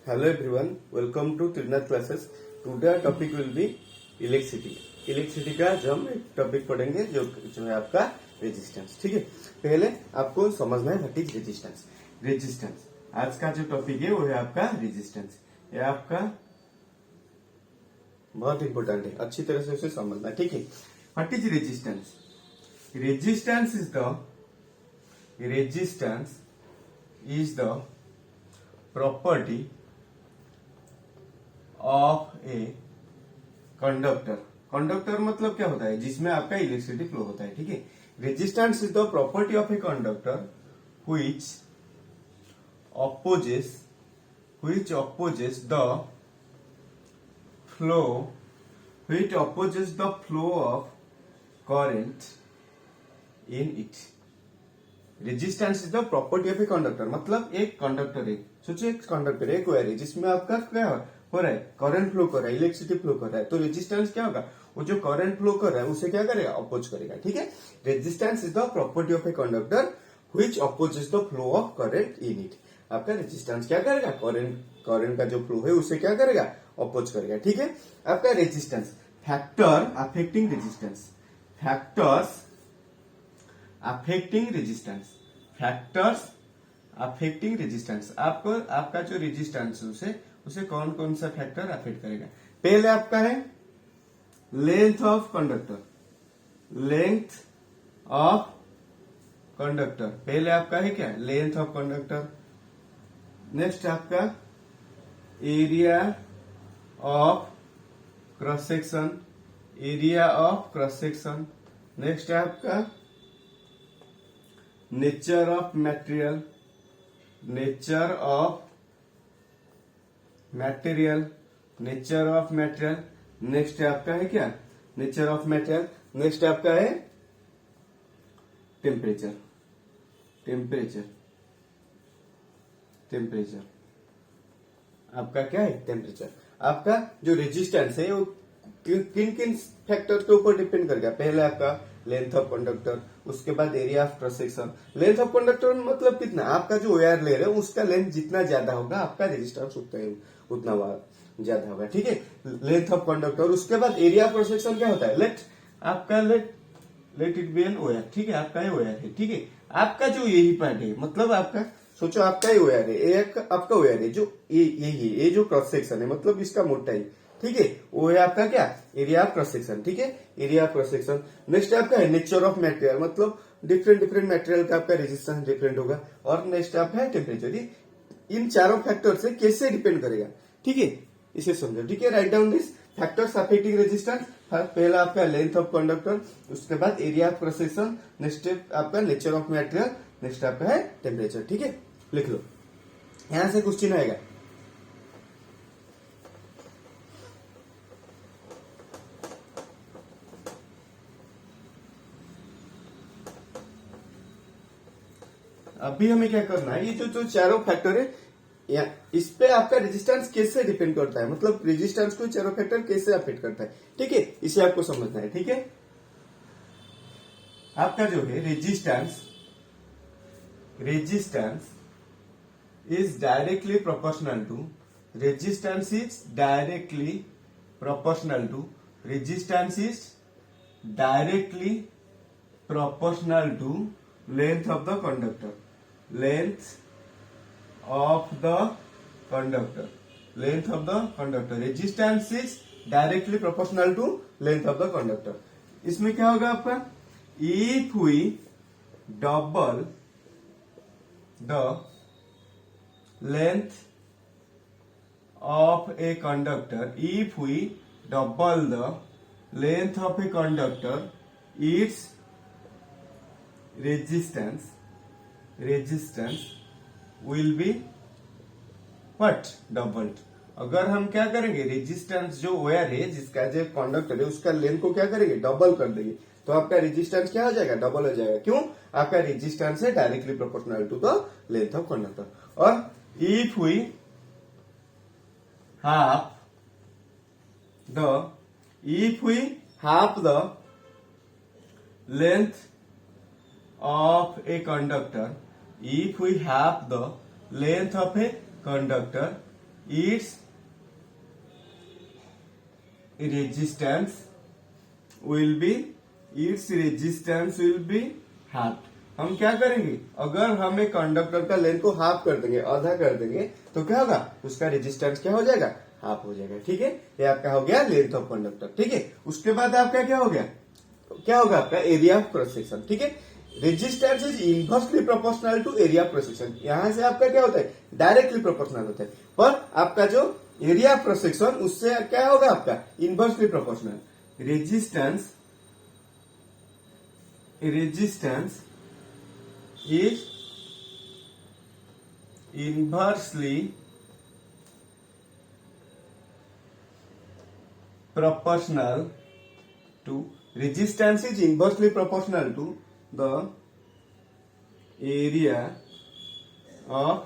Hello everyone, welcome to Trinath classes. Today our topic will be electricity. Electricity का जो हम एक topic पढ़ेंगे जो है आपका रेजिस्टेंस. ठीक है, पहले आपको समझना है व्हाट इज रेजिस्टेंस. रेजिस्टेंस आज का जो टॉपिक है वो है आपका रेजिस्टेंस. ये आपका बहुत इंपॉर्टेंट है, अच्छी तरह से उसे समझना. ठीक है, what is resistance. Resistance is the property of a conductor. Conductor मतलब क्या होता है, जिसमें आपका इलेक्ट्रिसिटी फ्लो होता है. ठीक है, resistance is the property of a conductor which opposes the flow of current in it. Resistance is the property of a conductor मतलब एक कंडक्टर है. सोचिए एक कंडक्टर है, एक वायर है जिसमें आपका क्या हो रहा है, करंट फ्लो कर रहा है, इलेक्ट्रिसिटी फ्लो कर रहा है. तो रेजिस्टेंस क्या होगा, वो जो करंट फ्लो कर रहा है उसे क्या करेगा, अपोज करेगा. ठीक है, resistance is the property of a conductor which opposes the flow of current in it. आपका रेजिस्टेंस क्या करेगा, करंट का जो फ्लो है उसे क्या करेगा, अपोज करेगा. ठीक है, आपका resistance factor affecting resistance, factors affecting resistance. आपको आपका जो रेजिस्टेंस उसे कौन कौन सा फैक्टर अफेक्ट करेगा. पहले आपका है लेंथ ऑफ कंडक्टर. पहले आपका है क्या, लेंथ ऑफ कंडक्टर. नेक्स्ट आपका area of cross section. Next है आपका नेचर ऑफ मटेरियल. नेक्स्ट है आपका है क्या, नेचर ऑफ मटेरियल. नेक्स्ट आपका है टेम्परेचर. आपका क्या है, टेम्परेचर. आपका जो रेजिस्टेंस है वो किन किन फैक्टर के ऊपर डिपेंड करेगा. पहले आपका लेंथ ऑफ कंडक्टर, उसके बाद area of cross section. Length of conductor मतलब कितना, आपका जो वायर ले रहे हो उसका लेंथ जितना ज्यादा होगा आपका रेजिस्टेंस उतना ज्यादा होगा. ठीक है, लेंथ ऑफ कंडक्टर. उसके बाद एरिया ऑफ क्रॉस सेक्शन क्या होता है, let it be an wire. ठीक है, आपका ये वायर है. ठीक है, आपका जो यही पार्ट है मतलब आपका सोचो आपका ही वायर है, एक आपका वायर है जो ये जो क्रॉस सेक्शन है मतलब इसका मोटाई. ठीक है, वो है आपका क्या, एरिया ऑफ क्रॉस सेक्शन. ठीक है, area of cross section. Next आपका है नेचर ऑफ मटेरियल मतलब डिफरेंट मटेरियल का आपका रेजिस्टेंस डिफरेंट होगा. और नेक्स्ट आप है टेम्परेचर. इन चारों फैक्टर से कैसे डिपेंड करेगा. ठीक है, इसे समझो. ठीक है, write down this factors affecting resistance. पहला आपका लेंथ ऑफ कंडक्टर, उसके बाद area of cross section, next आपका नेचर ऑफ मटेरियल, नेक्स्ट आपका है टेम्परेचर. ठीक है, लिख लो, यहां से क्वेश्चन आएगा. अभी हमें क्या करना है, ये जो चारों फैक्टर है इस पे आपका रेजिस्टेंस कैसे डिपेंड करता है, मतलब रेजिस्टेंस को चारों फैक्टर कैसे अफेक्ट करता है. ठीक है, इसे आपको समझना है. ठीक है, आपका जो है resistance is directly proportional to length of the conductor. Length of the conductor. Resistance is directly proportional to length of the conductor. इसमें क्या होगा आपका, if we double the length of a conductor, its resistance will be what, doubled. अगर हम क्या करेंगे, resistance जो wire है जिसका जो कंडक्टर है उसका लेंथ को क्या करेंगे, डबल कर देंगे, तो आपका रेजिस्टेंस क्या हो जाएगा, डबल हो जाएगा. क्यों, आपका रेजिस्टेंस है directly proportional to the length of conductor. और if we half the length of a conductor, if we have the length of a conductor, its resistance will be half। हम क्या करेंगे, अगर हम एक कंडक्टर का लेंथ को हाफ कर देंगे, आधा कर देंगे, तो क्या होगा, उसका रेजिस्टेंस क्या हो जाएगा, हाफ हो जाएगा। ठीक है, ये आपका हो गया लेंथ ऑफ कंडक्टर। ठीक है, उसके बाद आपका क्या हो गया, क्या होगा आपका एरिया ऑफ क्रॉस सेक्शन। ठीक है, resistance is inversely proportional to area of cross section. यहां से आपका क्या होता है, डायरेक्टली प्रोपोर्शनल होता है, पर आपका जो एरिया ऑफ क्रॉस सेक्शन उससे क्या होगा आपका inversely proportional. Resistance is inversely proportional to resistance is inversely proportional to the area of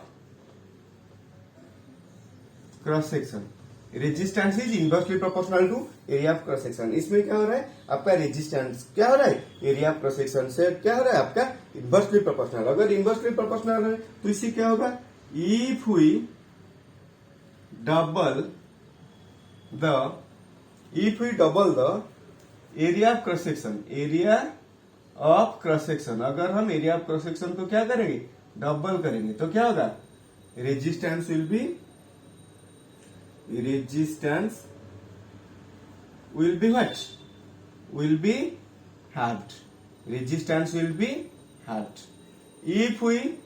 cross section. Resistance is inversely proportional to area of cross section. इसमें क्या हो रहा है, आपका रेजिस्टेंस क्या हो रहा है, एरिया ऑफ क्रॉस सेक्शन से क्या हो रहा है आपका इनवर्सली प्रोपोर्शनल। अगर इनवर्सली प्रोपोर्शनल है तो इससे क्या होगा, if we double the area of cross section, area of cross section, अगर हम एरिया ऑफ क्रॉस सेक्शन को क्या करेंगे, डबल करेंगे, तो क्या होगा, resistance will B what? Will be halved. Resistance will be halved. If we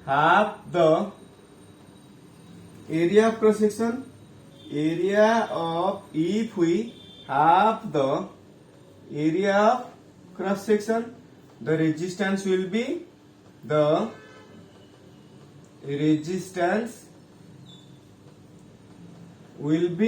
halve the area of cross section, if we halve the area of cross section, the resistance will be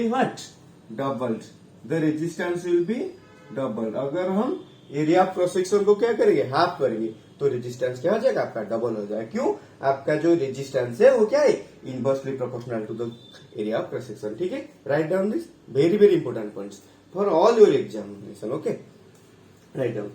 what? Doubled. The resistance will be doubled. अगर हम area of cross section को क्या करेंगे, half करेंगे, तो resistance क्या हो जाएगा, आपका डबल हो जाएगा। क्यों, आपका जो रेजिस्टेंस है वो क्या है, inversely proportional to the area of cross section. ठीक है, write down this very very important points for all your examination. Okay, write down.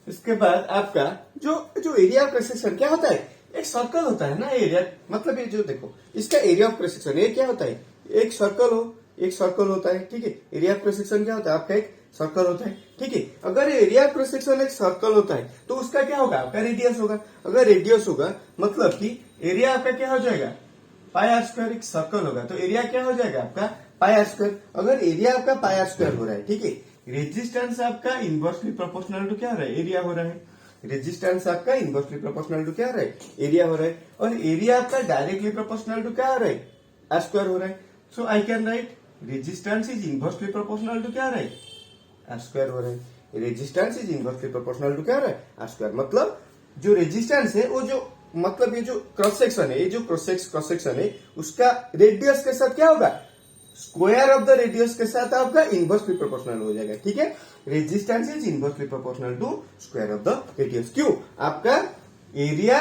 इसके बाद आपका जो एरिया ऑफ क्रॉस सेक्शन क्या होता है, एक सर्कल होता है ना एरिया, मतलब ये जो देखो इसका एरिया ऑफ क्रॉस सेक्शन, ये क्या होता है, एक सर्कल होता है। ठीक है, एरिया ऑफ क्रॉस सेक्शन क्या होता है, आपका एक सर्कल होता है। ठीक है, अगर एरिया ऑफ क्रॉस सेक्शन एक सर्कल होता है तो उसका क्या होगा, आपका रेडियस होगा। अगर रेडियस होगा मतलब कि एरिया आपका क्या हो जाएगा, पाई आर स्क्वायर। एक सर्कल होगा तो एरिया क्या हो जाएगा आपका पाई आर स्क्वायर। अगर एरिया आपका पाई आर स्क्वायर हो रहा है, ठीक है, रेजिस्टेंस आपका इनवर्सली प्रोपोर्शनल टू क्या हो रहा है, एरिया हो रहा है। रेजिस्टेंस आपका इनवर्सली प्रोपोर्शनल टू क्या हो रहा है, एरिया हो रहा है। और एरिया आपका डायरेक्टली प्रोपोर्शनल टू क्या हो रहा है, आर स्क्वायर हो रहा है। So I can write resistance is inversely proportional to क्या हो रहा है, आर स्क्वायर हो रहा है। Resistance is inversely proportional to क्या हो रहा है, आर स्क्वायर। मतलब जो रेजिस्टेंस है वो जो मतलब ये जो क्रॉस सेक्शन है, ये जो क्रॉस सेक्शन है उसका रेडियस के साथ क्या होगा, स्क्वायर ऑफ द रेडियस के साथ आपका इनवर्सली प्रोपोर्शनल हो जाएगा। ठीक है, resistance is inversely proportional to square of the radius. क्यों, आपका एरिया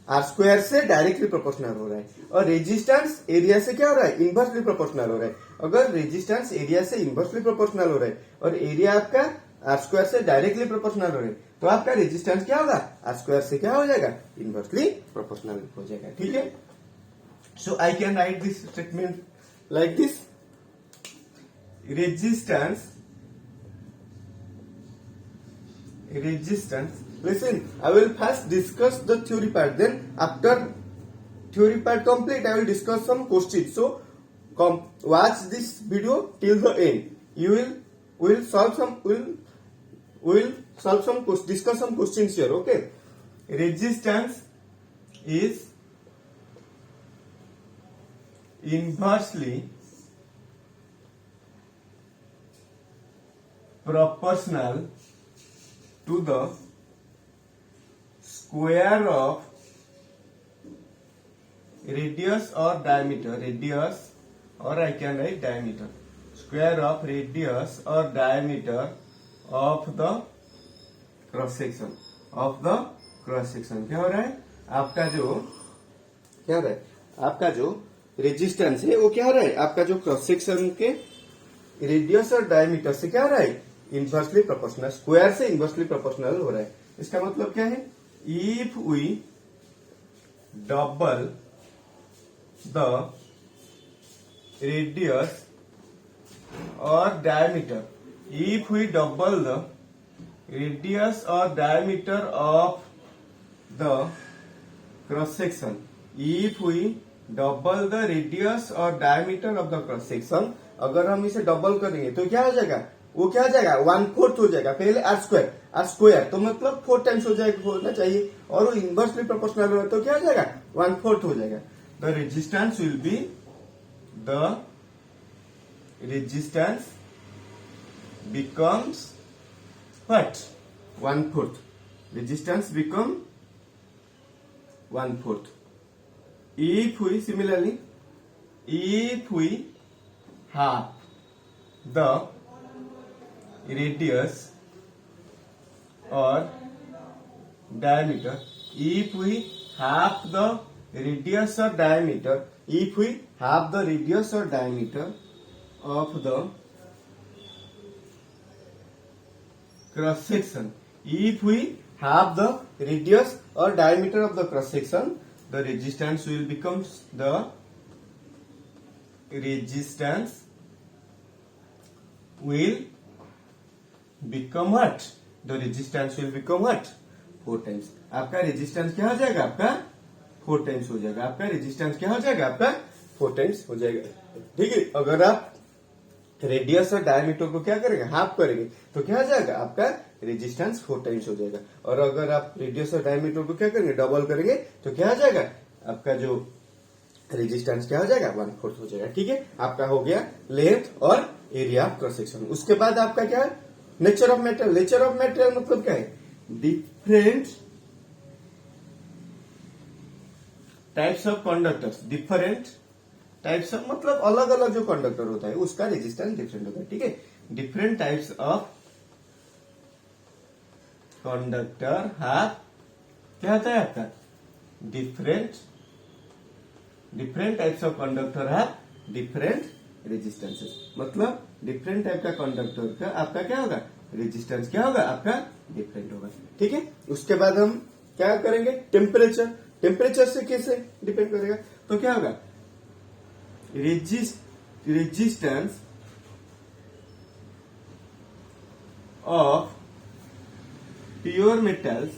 आर स्क्वायर से डायरेक्टली प्रोपोर्शनल हो रहा है और रेजिस्टेंस एरिया से क्या हो रहा है, इनवर्सली प्रोपोर्शनल हो रहा है। अगर रेजिस्टेंस एरिया से इनवर्सली प्रोपोर्शनल हो रहा है और एरिया आपका आर स्क्वायर से डायरेक्टली प्रोपोर्शनल हो रहा है, तो आपका रेजिस्टेंस क्या होगा, आर स्क्वायर से क्या हो जाएगा, इनवर्सली प्रोपोर्शनल हो जाएगा। ठीक है, so I can write this statement like this. Resistance, listen, I will first discuss the theory part, then after theory part complete I will discuss some questions. So watch this video till the end. You will solve some discuss some questions here. Okay, resistance is inversely proportional to the square of radius or diameter, or I can write diameter, square of radius or diameter of the cross section, क्या हो रहा है आपका जो क्या रहा है, आपका जो रेजिस्टेंस है वो क्या रहा है, आपका जो क्रॉस सेक्शन के रेडियस और डायमीटर से क्या रहा है, इनवर्सली प्रोपोर्शनल, स्क्वायर से इनवर्सली प्रोपोर्शनल हो रहा है। इसका मतलब क्या है, if we double the radius और diameter, if we double the radius or diameter of the cross section, if we double the radius or diameter of the cross section, अगर हम इसे डबल करेंगे तो क्या हो जाएगा, वो क्या हो जाएगा 1/4 हो जाएगा, पहले आर स्क्वायर तो मतलब 4 टाइम्स हो जाएगा, होना चाहिए, और वो इनवर्सली प्रोपोर्शनल हो तो क्या हो जाएगा 1/4 हो जाएगा। The resistance will B, the resistance becomes what, 1/4, resistance become 1/4. If we similarly, if we half the radius or diameter, if we half the radius or diameter, if we half the radius or diameter of the cross section, if we have the radius or diameter of the cross section, the resistance will become, the resistance will become what, the resistance will become what, 4 times। आपका resistance क्या हो जाएगा, आपका 4 times हो जाएगा, आपका resistance क्या हो जाएगा, आपका 4 टाइम्स हो जाएगा। ठीक है, अगर आप रेडियस और डायमीटर को क्या करेंगे, हाफ करेंगे तो क्या हो जाएगा, आपका रेजिस्टेंस 4 टाइम्स हो जाएगा। और अगर आप रेडियस और डायमीटर को क्या करेंगे, डबल करेंगे तो क्या हो जाएगा, आपका जो रेजिस्टेंस क्या हो जाएगा, 1/4 हो जाएगा। ठीक है, आपका हो गया लेंथ और एरिया ऑफ क्रॉस सेक्शन। उसके बाद आपका क्या है, nature of material. Nature of material मतलब क्या है, different types of conductors, different types of मतलब अलग अलग जो कंडक्टर होता है उसका रेजिस्टेंस डिफरेंट होता है। ठीक है, different types of conductor have, क्या होता है आपका, different types of conductor have different resistances, मतलब डिफरेंट टाइप का कंडक्टर का आपका क्या होगा, रेजिस्टेंस क्या होगा, आपका डिफरेंट होगा। ठीक है, उसके बाद हम क्या करेंगे, टेम्परेचर। टेम्परेचर से कैसे डिपेंड करेगा, तो क्या होगा, resistance of pure metals,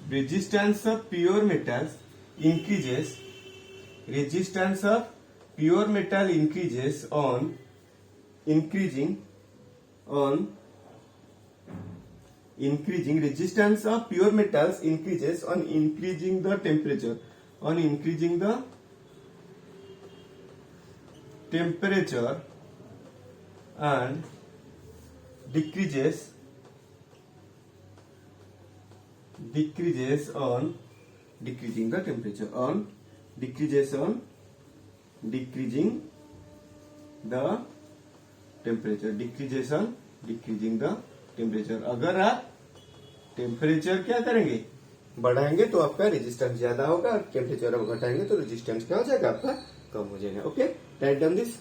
resistance of pure metals increases, resistance of pure metal increases on increasing resistance of pure metals increases on increasing the temperature, on increasing the temperature, and decreases on decreasing the temperature, on decreases on decreasing the temperature, decreases on decreasing the temperature। अगर आप temperature क्या करेंगे, बढ़ाएंगे तो आपका resistance ज्यादा होगा, और टेम्परेचर अब घटाएंगे तो रेजिस्टेंस क्या हो जाएगा, आपका कम हो जाएगा। Okay, write down this.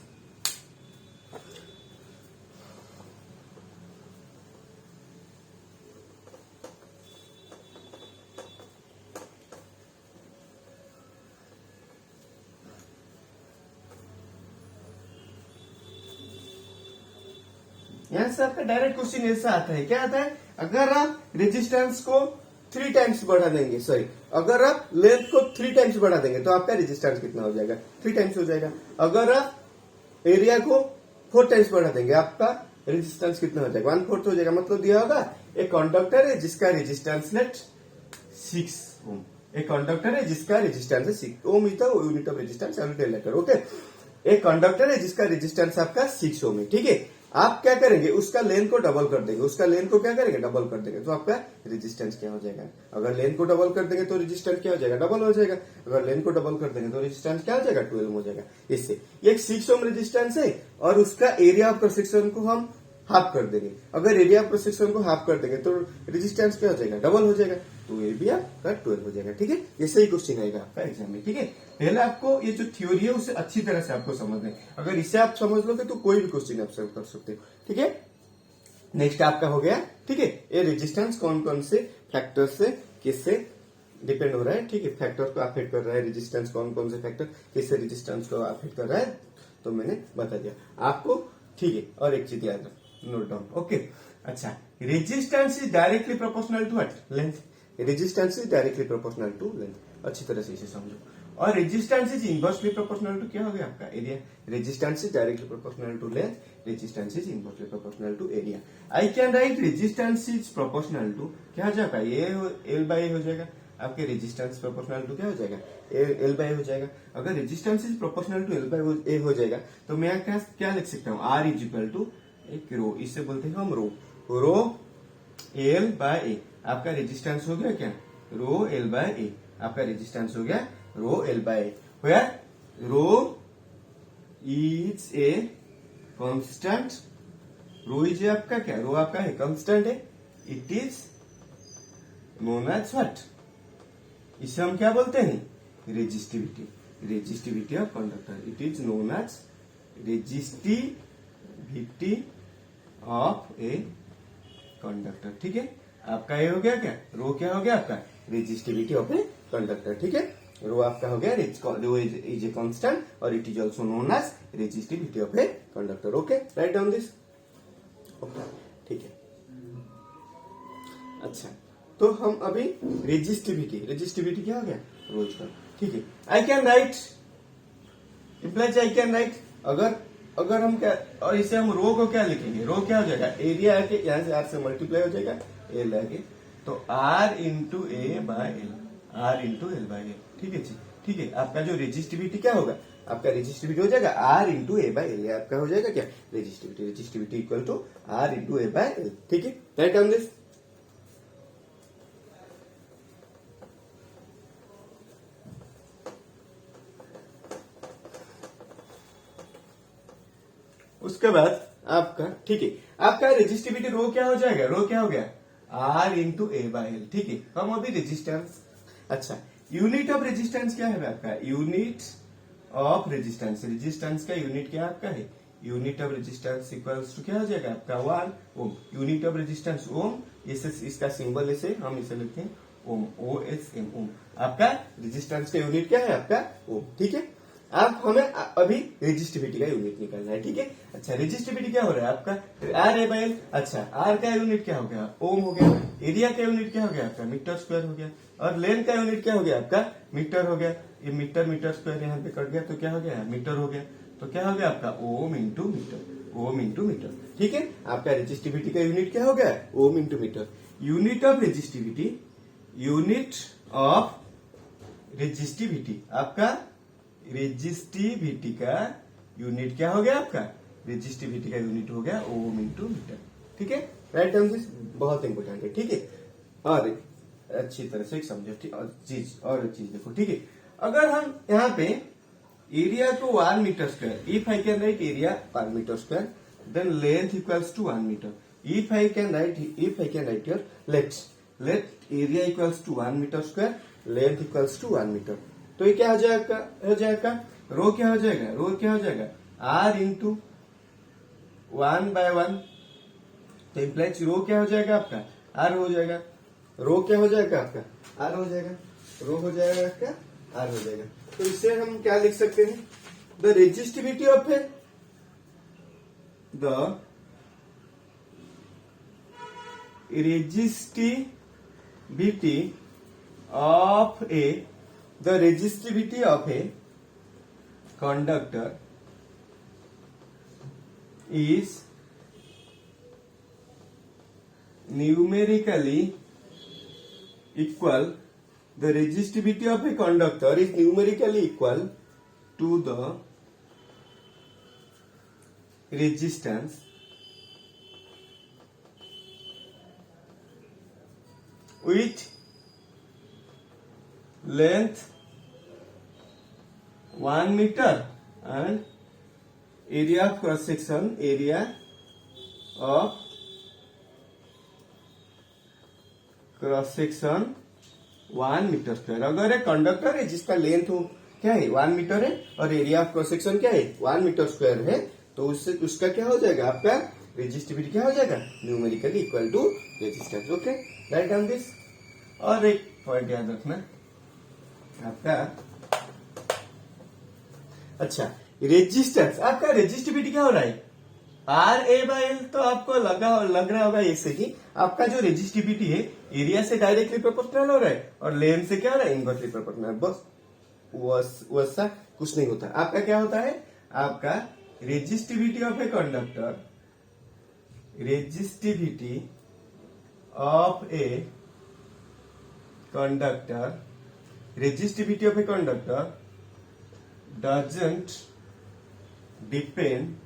यहां से आपका डायरेक्ट क्वेश्चन ऐसा आता है, क्या आता है, अगर आप रेजिस्टेंस को 3 टाइम्स बढ़ा देंगे, सॉरी, अगर आप लेंथ को 3 टाइम्स बढ़ा देंगे तो आपका रेजिस्टेंस कितना हो जाएगा, 3 टाइम्स हो जाएगा। अगर आप एरिया को 4 टाइम्स बढ़ा देंगे, आपका रेजिस्टेंस कितना हो जाएगा, 1/4 हो जाएगा। मतलब दिया होगा एक कंडक्टर है जिसका रेजिस्टेंस लेट 6 ओम, एक कंडक्टर है जिसका रेजिस्टेंस है 6 ohm, is the unit of resistance, letter. Okay, एक कंडक्टर है जिसका रेजिस्टेंस आपका 6 ओम है। ठीक है, आप क्या करेंगे, उसका लेंथ को डबल कर देंगे, उसका लेंथ को क्या करेंगे, डबल कर देंगे, तो आपका रेजिस्टेंस क्या हो जाएगा। अगर लेंथ को डबल कर देंगे तो रेजिस्टेंस क्या हो जाएगा, डबल हो जाएगा। अगर लेंथ को डबल कर देंगे तो रेजिस्टेंस क्या हो जाएगा, 12 हो जाएगा। इससे एक 6 ओम रेजिस्टेंस है और उसका एरिया ऑफ क्रॉस सेक्शन को हम हाफ कर देंगे। अगर एरिया ऑफ क्रॉस सेक्शन को हाफ कर देंगे तो रेजिस्टेंस क्या हो जाएगा, डबल हो जाएगा, तो ये भी आपका 12 हो जाएगा। ठीक है, ये सही क्वेश्चन आएगा आपका एग्जाम में। ठीक है, पहले आपको ये जो थ्योरी है उसे अच्छी तरह से आपको समझना है। अगर इसे आप समझ लोगे तो कोई भी क्वेश्चन आप सॉल्व कर सकते हो। ठीक है, नेक्स्ट आपका हो गया। ठीक है, ये रेजिस्टेंस कौन कौन से फैक्टर से किससे डिपेंड हो रहा है। ठीक है, फैक्टर को अफेक्ट कर रहा है, रेजिस्टेंस कौन कौन से फैक्टर किससे रेजिस्टेंस को अफेक्ट कर रहा है, तो मैंने बता दिया आपको। ठीक है, और एक चीज याद नोट डाउन। ओके, अच्छा, resistance is directly proportional to what, length. Resistance is directly proportional to length, अच्छी तरह से इसे समझो। और resistance is inversely proportional to क्या हो गया आपका, area. Resistance is directly proportional to length, resistance is inversely proportional to area. I can write resistance is proportional to क्या हो जाएगा, ये एल बाई हो जाएगा आपके। रेजिस्टेंस प्रोपोर्शनल टू क्या हो जाएगा, एल बाई हो जाएगा। अगर resistance is proportional to L by A हो जाएगा तो मैं क्या लिख सकता हूँ, आर इज इक्वल टू एक रो, इससे बोलते हैं हम रो एल बाय ए। आपका रेजिस्टेंस हो गया क्या, रो एल बाय ए। आपका रेजिस्टेंस हो गया rho L by A. Where rho is a constant, rho is आपका क्या, रो आपका है कांस्टेंट है, it is known as what, इसे हम क्या बोलते हैं, resistivity. Resistivity of conductor, it is known as resistivity of a conductor. ठीक है, आपका ये हो गया क्या, रो क्या हो गया आपका, रेजिस्टिविटी ऑफ ए कंडक्टर। ठीक है, रो आपका हो गया रो इज ए कांस्टेंट और it is also known as resistivity of a conductor. Okay, write down this. Okay, ठीक है। अच्छा, तो हम अभी रेजिस्टिविटी क्या हो गया, रोज का। ठीक है, आई can right implies I can right. अगर हम क्या, और इसे हम रो को क्या लिखेंगे, रो क्या हो जाएगा, एरिया आके यहाँ से आर से मल्टीप्लाई हो जाएगा, एल आगे, तो R into A by L, R into L by L. ठीक है जी, ठीक है। आपका जो रेजिस्टिविटी क्या होगा, आपका रेजिस्टिविटी हो जाएगा R into A by L, आपका हो जाएगा क्या, resistivity equal to R into A by L. ठीक है, राइट डाउन दिस। उसके बाद आपका, ठीक है, आपका रेजिस्टिविटी रो क्या हो जाएगा, रो क्या हो गया, R into A by L. ठीक है, हम अभी रेजिस्टेंस, अच्छा, यूनिट ऑफ रेजिस्टेंस क्या है आपका, यूनिट ऑफ रेजिस्टेंस, रेजिस्टेंस का यूनिट क्या आपका है, unit of resistance equals to क्या हो जाएगा आपका 1 ohm. Unit of resistance ohm, इसका सिंबल इसे हम इसे लिखते हैं ओम, ओ एस एम ओम। आपका रेजिस्टेंस का यूनिट क्या है आपका ओम। ठीक है, आप हमें अभी रेजिस्टिविटी का यूनिट निकालना है। ठीक है, अच्छा, रेजिस्टिविटी क्या हो रहा है आपका, आर ए बाय एल। अच्छा, आर का यूनिट क्या हो गया, ओम हो गया। एरिया का यूनिट क्या हो गया आपका, मीटर स्क्वायर हो गया। और लेंथ का यूनिट क्या हो गया आपका, मीटर हो गया। ये मीटर स्क्वायर यहाँ पे कट गया तो क्या हो गया, मीटर हो गया। तो क्या हो गया आपका, ohm into metre, ohm into metre. ठीक है, आपका रेजिस्टिविटी का यूनिट क्या हो गया, ohm into metre. Unit of resistivity, unit of resistivity, आपका रेजिस्टिविटी का यूनिट क्या हो गया आपका, रेजिस्टिविटी का यूनिट हो गया ओम इंटू मीटर। ठीक है, राइट डाउन दिस, बहुत इंपॉर्टेंट है। ठीक है, और अच्छी तरह से समझो। ठीक, और चीज देखो। ठीक है, अगर हम यहाँ पे एरिया को 1 metre square, if I can write area 1 metre square, then length equals to 1 metre. If I can write your let area equals to 1 metre square, length equals to 1 metre, तो ये क्या हो जाएगा, रो क्या हो जाएगा, आर इंटू 1 बाय 1, तो implies रो क्या हो जाएगा आपका, आर हो जाएगा। रो क्या हो जाएगा आपका, आर हो जाएगा। रो हो जाएगा आपका, आर हो जाएगा। तो इससे हम क्या लिख सकते हैं, the resistivity of A, the resistivity of A, the resistivity of a conductor is numerically equal, the resistivity of a conductor is numerically equal to the resistance with length 1 meter and area of cross section, area of cross section 1 metre square. अगर एक conductor है जिसका length हो क्या है 1 metre है और area of cross section क्या है 1 मीटर स्क्वायर है, तो उससे उसका क्या हो जाएगा, आपका रेजिस्टिविटी क्या हो जाएगा, numerically equal to resistance. Okay, write on this. और एक पॉइंट याद रखना आपका, अच्छा रेजिस्टेंस, आपका रेजिस्टिविटी क्या हो रहा है RA/L, तो आपको लग रहा होगा ऐसे ही आपका जो रेजिस्टिविटी है एरिया से डायरेक्टली प्रोपोर्शनल हो रहा है और लेंथ से क्या हो रहा है, इनवर्सली प्रोपोर्शनल। बस वैसा कुछ नहीं होता। आपका क्या होता है, आपका resistivity of a conductor, resistivity of a conductor, resistivity of a conductor doesn't depend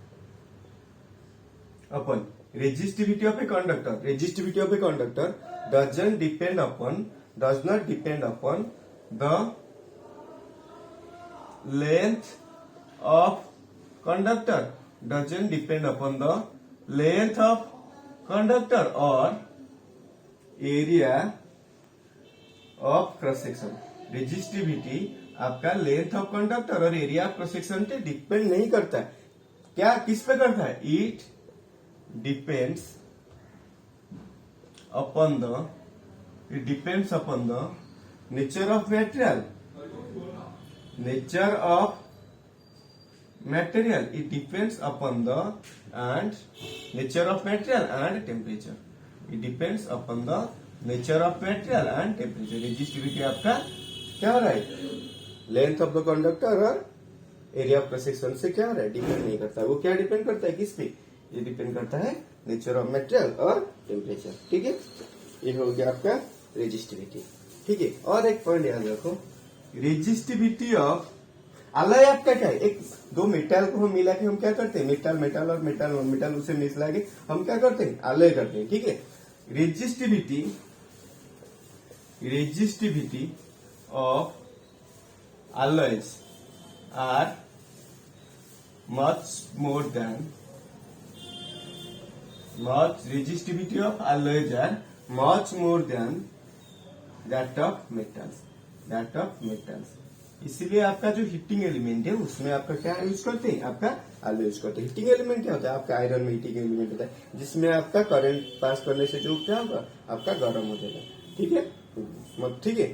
upon resistivity of a conductor, resistivity of a conductor does not depend upon the length of conductor, doesn't depend upon the length of conductor or area of cross section। Resistivity आपका length of conductor और area of cross section पे depend नहीं करता है। क्या किस पे करता है, it depends upon the nature of material, it depends upon the end nature of material and temperature, it depends upon the nature of material and temperature. Resistivity आपका क्या हो रहा है, लेंथ ऑफ द कंडक्टर और area of cross section से क्या हो रहा है, डिपेंड नहीं करता। वो क्या डिपेंड करता है, किस पे, ये डिपेंड करता है नेचर ऑफ मटेरियल और टेम्परेचर। ठीक है, ये हो गया आपका रेजिस्टिविटी। ठीक है, और एक पॉइंट याद रखो, रेजिस्टिविटी ऑफ अलॉय आपका क्या है, एक दो मेटल को हम मिला के हम क्या करते हैं, मेटल और मेटल उसे मिला के हम क्या करते हैं, अलॉय करते हैं। ठीक है, resistivity of alloys are resistivity of alloys are much more than that of metals। इसीलिए आपका जो हीटिंग एलिमेंट है उसमें आपका क्या यूज करते हैं, आपका alloy यूज करते हैं। हीटिंग एलिमेंट क्या होता है, आपका आयरन में हीटिंग एलिमेंट होता है जिसमें आपका करंट पास करने से जो क्या होगा, आपका गर्म हो जाएगा। ठीक है, ठीक है,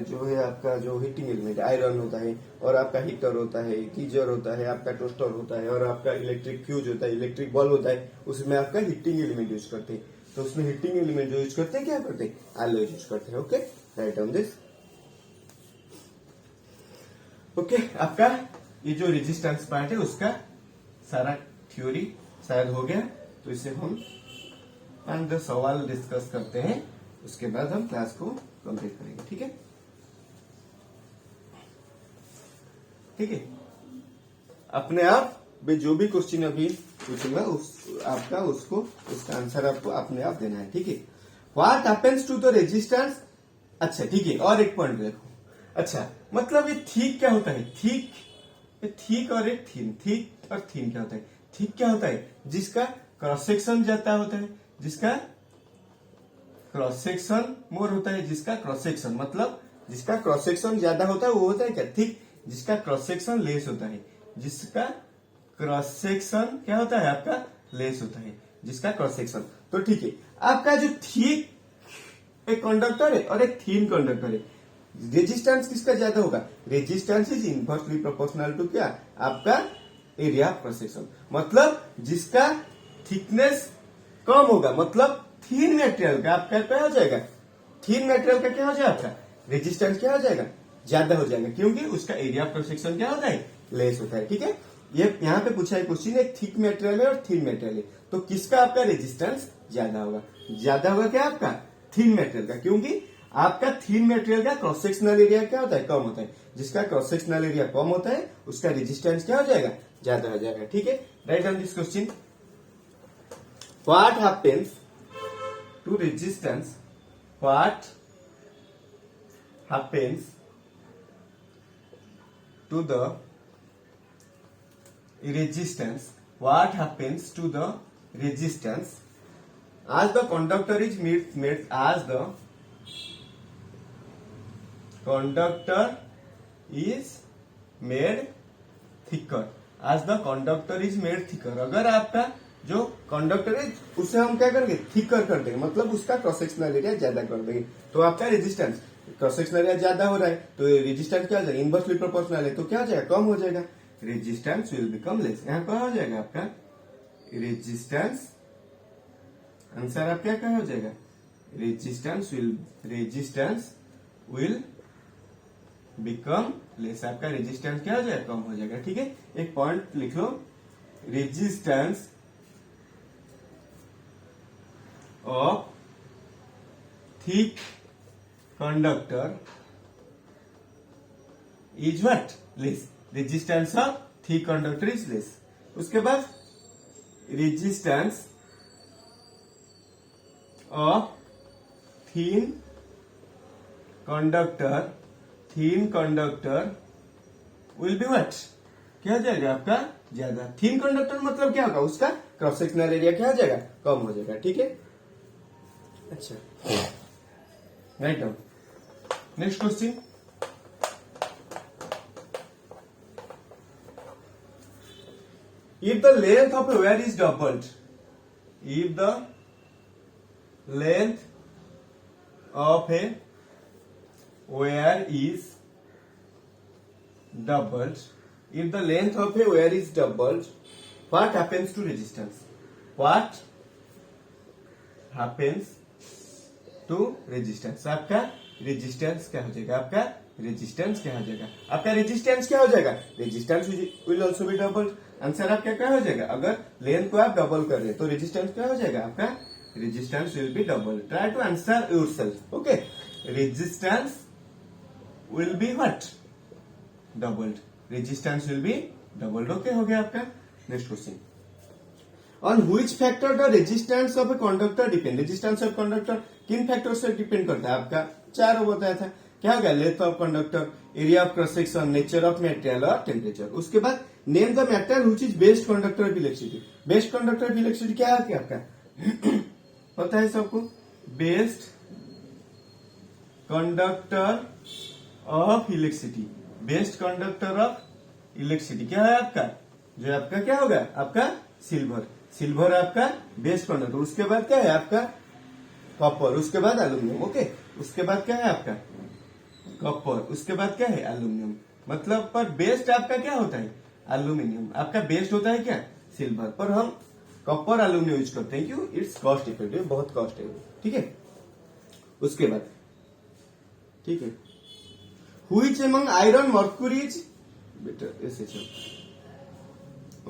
जो है आपका जो हीटिंग एलिमेंट आयरन होता है और आपका हीटर होता है, गीजर होता है, आपका टोस्टर होता है और आपका इलेक्ट्रिक फ्यूज होता है, इलेक्ट्रिक बल्ब होता है, उसमें आपका हीटिंग एलिमेंट यूज करते हैं। तो उसमें हीटिंग एलिमेंट जो यूज करते हैं क्या करते हैं, alloy यूज करते हैं। Okay, write on this. Okay, आपका ये जो रेजिस्टेंस पार्ट है उसका सारा थ्योरी शायद हो गया, तो इसे हम 5-10 सवाल डिस्कस करते हैं, उसके बाद हम क्लास को कंप्लीट करेंगे। ठीक है, ठीक है, अपने आप जो भी क्वेश्चन अभी पूछूंगा आपका उसका आंसर आपको अपने आप देना है। ठीक है, what happens to the resistance. अच्छा ठीक है, और एक पॉइंट देखो, अच्छा मतलब ये थिक क्या होता है, थिक और एक थीन, थिक और थीन क्या होता है, थिक क्या होता है, जिसका क्रॉस सेक्शन ज्यादा होता है, जिसका क्रॉस सेक्शन मोर होता है, जिसका क्रॉस सेक्शन मतलब जिसका क्रॉस सेक्शन ज्यादा होता है वो होता है क्या, थिक। जिसका क्रॉस सेक्शन लेस होता है, जिसका क्रॉस सेक्शन क्या होता है, आपका लेस होता है, जिसका क्रॉस सेक्शन। तो ठीक है, आपका जो थिक एक कंडक्टर है और एक थीन कंडक्टर है, रेजिस्टेंस किसका ज्यादा होगा, resistance is inversely proportional to क्या, आपका एरिया ऑफ क्रॉस सेक्शन। मतलब जिसका थिकनेस कम होगा, मतलब थीन मटेरियल का आपका क्या हो जाएगा, थीन मटेरियल का क्या हो जाएगा, आपका रेजिस्टेंस क्या हो जाएगा, ज्यादा हो जाएगा, क्योंकि उसका एरिया ऑफ क्रॉस सेक्शन क्या होता है, लेस होता है। ठीक है, ये यहाँ पे पूछा है क्वेश्चन, एक थिक मटेरियल है और थीन मटेरियल है, तो किसका आपका रेजिस्टेंस ज्यादा होगा, ज्यादा होगा क्या आपका थीन मटेरियल का, क्योंकि आपका थीन मटेरियल का क्रॉस सेक्शनल एरिया क्या होता है, कम होता है। जिसका क्रॉस सेक्शनल एरिया कम होता है उसका रेजिस्टेंस क्या हो जाएगा, ज्यादा हो जाएगा। ठीक है, write on this question, what happens to resistance, what happens to the resistance, what happens to the resistance as the conductor is made as the conductor is made thicker as the conductor is made thicker। अगर आपका जो conductor है उसे हम क्या करेंगे, thicker कर देंगे, मतलब उसका क्रॉस सेक्शनल एरिया ज्यादा कर देंगे, तो आपका रेजिस्टेंस, क्रॉस सेक्शनल एरिया ज्यादा हो रहा है तो रेजिस्टेंस क्या हो जाएगा, इनवर्सली प्रोपोर्शनल है तो क्या हो जाएगा, कम हो जाएगा, रेजिस्टेंस विल बिकम लेस। यहाँ क्या हो जाएगा आपका रेजिस्टेंस, आंसर आपका क्या हो जाएगा, रेजिस्टेंस विल बिकम लेस। आपका रेजिस्टेंस क्या हो जाएगा, कम हो जाएगा। ठीक है, एक पॉइंट लिख लो, resistance of thick conductor is what, less. Resistance of thick conductor is less. उसके बाद resistance of thin conductor will be what, क्या हो जाएगा आपका, ज्यादा। थिन कंडक्टर मतलब क्या होगा, उसका क्रॉस सेक्शनल एरिया क्या हो जाएगा, कम हो जाएगा। ठीक है, अच्छा, write down. Next question, if the length of a wire is doubled, if the length of a wire is doubled, if the length of a wire is doubled, what happens to resistance, what happens to resistance। आपका resistance क्या हो जाएगा, आपका resistance क्या हो जाएगा, आपका resistance क्या हो जाएगा, resistance will also be double. Answer आपका क्या हो जाएगा, अगर लेंथ को आप डबल कर रहे हैं तो रेजिस्टेंस क्या हो जाएगा, आपका resistance will be double. Try to answer yourself. Okay, resistance will be what, doubled, resistance will be doubled. Okay, हो गया आपका। Next question, on which factor the resistance of a conductor depend. Resistance of conductor किन factor से depend करता है, आपका चारों बताया था। क्या हो गया, length of conductor, area of cross section, nature of material और टेम्परेचर। उसके बाद name the material which is best conductor of electricity. Best conductor of electricity क्या है आपका, पता है सबको, best conductor of electricity, best conductor of electricity क्या है आपका, जो आपका क्या होगा, आपका सिल्वर। सिल्वर आपका बेस्ट कंडक्टर। उसके बाद क्या है आपका कॉपर, उसके बाद एल्यूमिनियम। ओके, उसके बाद क्या है आपका कॉपर, उसके बाद क्या है एल्यूमिनियम। मतलब पर बेस्ट आपका क्या होता है, एल्यूमिनियम। आपका बेस्ट होता है क्या, सिल्वर, पर हम कॉपर एल्यूमिनियम यूज करते हैं, क्यों, इट्स कॉस्ट इफेक्टिव, बहुत कॉस्ट है। ठीक है, उसके बाद ठीक है, which among iron mercury is better, ऐसे चल।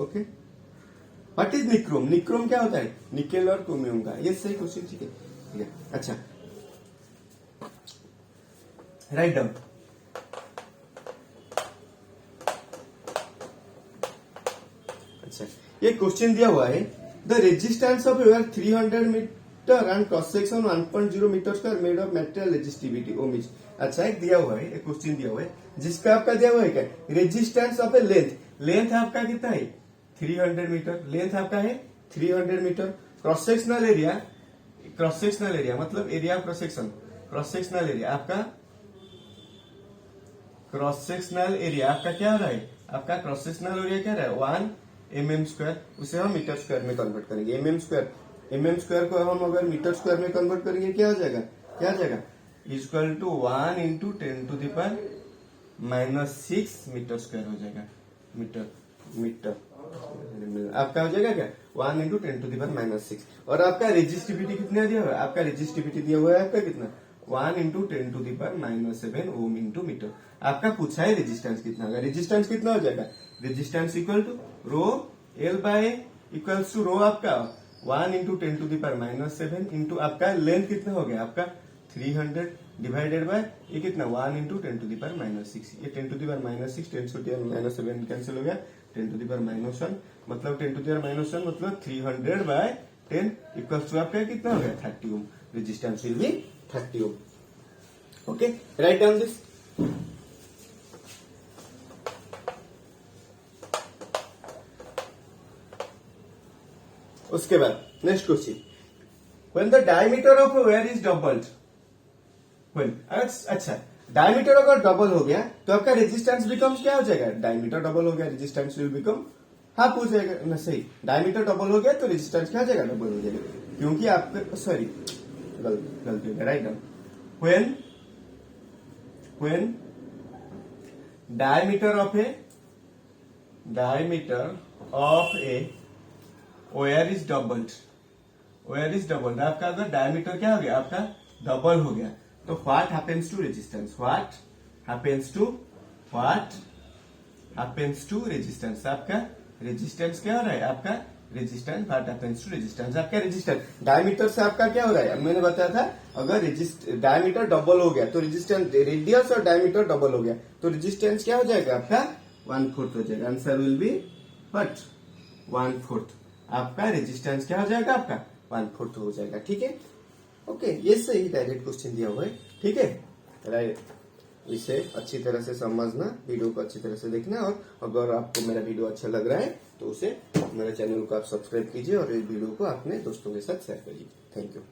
Okay, what is nichrome, nichrome क्या होता है, निकेल और क्रोमियम का। ये सही क्वेश्चन। ठीक है, ठीक है, अच्छा, राइट डाउन। अच्छा, ये क्वेश्चन दिया हुआ है, the resistance of your 300 metre and cross section 1.0 metre square made of material resistivity ohm is. अच्छा, एक दिया हुआ है, एक क्वेश्चन दिया हुआ है जिसका आपका दिया हुआ है क्या, resistance of a length. Length आपका कितना है, 300 मीटर, लेंथ आपका है 300 metre. Cross sectional area, cross sectional area मतलब area of cross section, cross sectional area आपका, क्रॉस सेक्शनल एरिया आपका क्या हो रहा है, आपका क्रॉस सेक्शनल एरिया क्या रहा है 1 mm स्क्वायर। उसे हम मीटर स्क्वायर में कन्वर्ट करेंगे, mm स्क्वायर को हम अगर मीटर स्क्वायर में कन्वर्ट करेंगे क्या हो जाएगा, क्या हो जाएगा, equal to 1 into 10⁻⁻6 metre square हो जाएगा। मीटर आपका हो जाएगा क्या, 1 इंटू 10⁻⁻6। और आपका रेजिस्टिविटी कितना दिया हुआ है, आपका रेजिस्टिविटी दिया हुआ है आपका कितना, 1 इंटू 10⁻⁷ ओम इंटू मीटर। आपका पूछा है रेजिस्टेंस कितना होगा, रेजिस्टेंस कितना हो जाएगा, resistance equal to rho L by equals to rho आपका 1 इंटू 10⁻⁷ इंटू आपका लेंथ कितना हो गया आपका 300 डिवाइडेड बाय ये कितना 1 इंटू 10⁻⁶। ये 10⁻⁶ 10⁻⁷ कैंसिल हो गया, 10⁻⁻1 मतलब 10⁻⁻1 मतलब 300/10 इक्वल्स टू आपका कितना हो गया 30 ohm. Resistance will be 30 ohm. Okay, write down this. उसके बाद next question, when the diameter of a wire is doubled, when, अच्छा डायमीटर अगर डबल हो गया तो आपका रेजिस्टेंस बिकम्स क्या हो जाएगा, डायमीटर डबल हो गया रेजिस्टेंस विल बिकम हाफ हो जाएगा ना, सही, डायमीटर डबल हो गया तो रेजिस्टेंस क्या हो जाएगा, डबल हो जाएगा, क्योंकि आपके सॉरी गलती हो गया, write down, when diameter of a wire is doubled, आपका अगर डायमीटर क्या हो गया, आपका डबल हो गया, तो what happens to resistance, resistance, आपका रेजिस्टेंस क्या हो रहा है, आपका resistance, what happens to resistance, आपका रेजिस्टेंस डायमीटर से आपका क्या हो रहा है, मैंने बताया था अगर डायमीटर डबल हो गया तो रेजिस्टेंस, रेडियस और डायमीटर डबल हो गया तो रेजिस्टेंस क्या हो जाएगा, आपका 1/4 हो जाएगा, आंसर विल बी व्हाट 1/4, आपका रेजिस्टेंस क्या हो जाएगा, आपका 1/4 हो जाएगा, ठीक है, ओके, ये सही डायरेक्ट क्वेश्चन दिया हुआ है, ठीक है, राइट, इसे अच्छी तरह से समझना, वीडियो को अच्छी तरह से देखना, और अगर आपको मेरा वीडियो अच्छा लग रहा है तो उसे मेरे चैनल को आप सब्सक्राइब कीजिए और इस वीडियो को अपने दोस्तों के साथ शेयर करिए, थैंक यू।